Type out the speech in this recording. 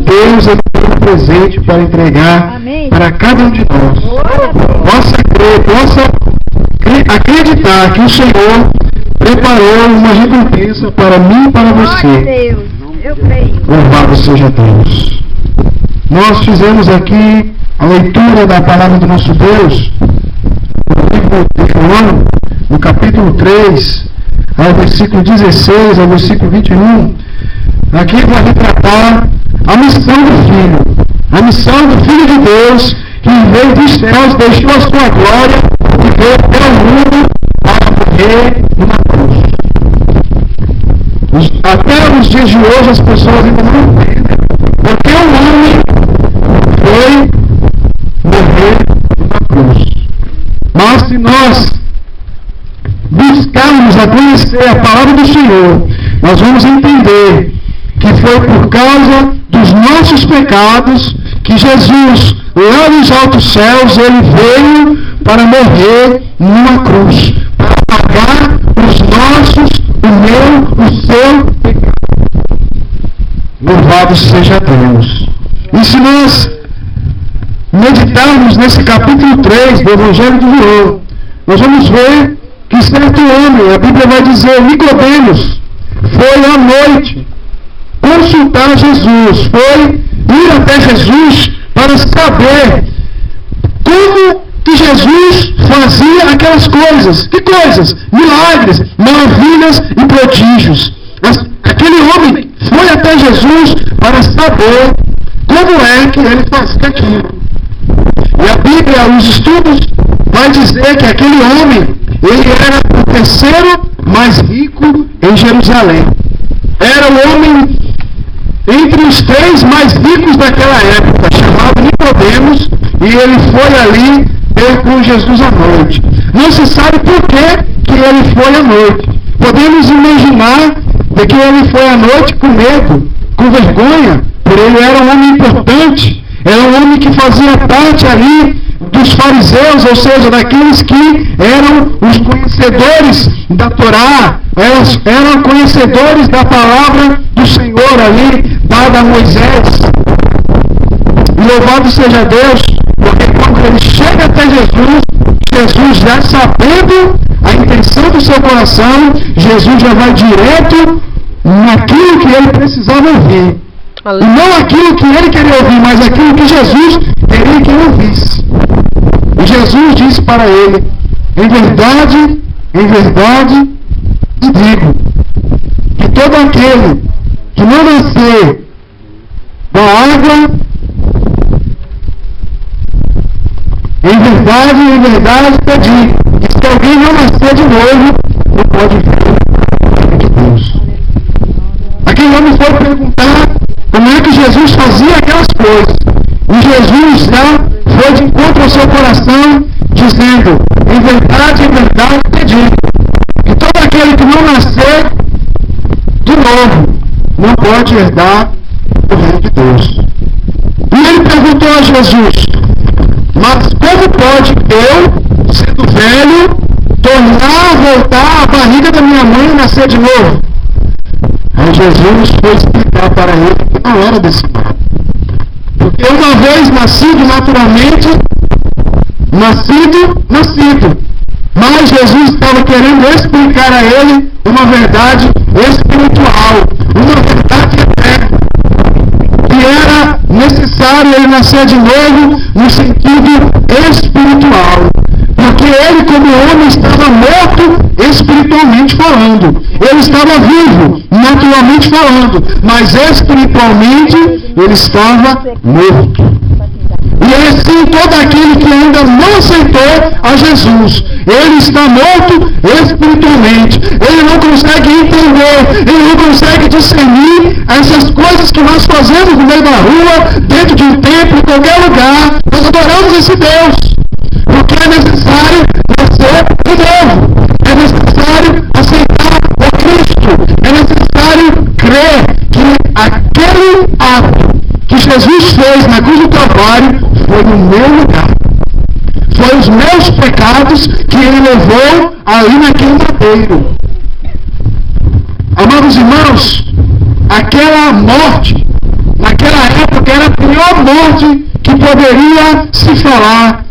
Deus ele tem um presente para entregar para cada um de nós. Possa acreditar que o Senhor preparou uma recompensa para mim e para você. Louvado seja Deus. Nós fizemos aqui a leitura da palavra do nosso Deus no livro de João, no capítulo 3, ao versículo 16, ao versículo 21. Aqui vai retratar a missão do Filho. A missão do Filho de Deus, que veio dos céus, deixou a sua glória e veio até o mundo para morrer numa cruz. Até os dias de hoje as pessoas ainda não entendem porque o homem foi morrer numa cruz. Mas se nós buscarmos a conhecer a palavra do Senhor, nós vamos entender que foi por causa dos nossos pecados que Jesus, lá nos altos céus, ele veio para morrer numa cruz, para pagar os nossos, o meu, o seu pecado. Louvado seja Deus. E se nós meditarmos nesse capítulo 3 do Evangelho de João, nós vamos ver que certo homem, a Bíblia vai dizer, Nicodemos, foi à noite consultar Jesus, foi ir até Jesus para saber como que Jesus fazia aquelas coisas. Que coisas? Milagres, maravilhas e prodígios. Aquele homem foi até Jesus para saber como é que ele fazia aquilo. E a Bíblia, os estudos, vai dizer que aquele homem, ele era o terceiro mais rico em Jerusalém. Era o homem entre os 3 mais ricos daquela época, chamado Nicodemos, e ele foi ali ter com Jesus à noite. Não se sabe por que ele foi à noite. Podemos imaginar que ele foi à noite com medo, com vergonha, por ele era um homem importante, era um homem que fazia parte ali dos fariseus, ou seja, daqueles que eram os conhecedores da Torá, eram conhecedores da palavra do Senhor ali, dada a Moisés. E louvado seja Deus, porque quando ele chega até Jesus, Jesus já sabendo a intenção do seu coração, Jesus já vai direto naquilo que ele precisava ouvir. E não aquilo que ele queria ouvir, mas aquilo que Jesus queria que ele ouvisse. E Jesus disse para ele, em verdade, te digo, que todo aquele que não nascer da água, em verdade te digo, que se alguém não nascer de novo, não pode ver o reino de Deus. Aquele homem foi perguntar como é que Jesus fazia aquelas coisas. E Jesus já foi de encontro ao seu coração, dizendo, em verdade te digo, que todo aquele que não nascer de novo, não pode herdar o reino de Deus. E ele perguntou a Jesus, mas como pode eu, sendo velho, voltar à barriga da minha mãe e nascer de novo? Aí Jesus foi explicar para ele que não era desse modo. Porque uma vez nascido naturalmente, nascido. Mas Jesus estava querendo explicar a ele uma verdade espiritual, uma verdade eterna, que era necessário ele nascer de novo no sentido espiritual. Porque ele, como homem, estava morto espiritualmente falando. Ele estava vivo, naturalmente falando, mas espiritualmente ele estava morto. E assim todo aquele que ainda não aceitou a Jesus, ele está morto espiritualmente. Ele não consegue entender, ele não consegue discernir essas coisas que nós fazemos no meio da rua, dentro de um templo, em qualquer lugar. Nós adoramos esse Deus, porque é necessário nascer de novo. É necessário aceitar o Cristo. É necessário crer que aquele ato que Jesus fez na cruz do Calvário foi no meu lugar. Foi os meus pecados que ele levou ali naquele madeiro. Amados irmãos, aquela morte, naquela época morte que poderia se falar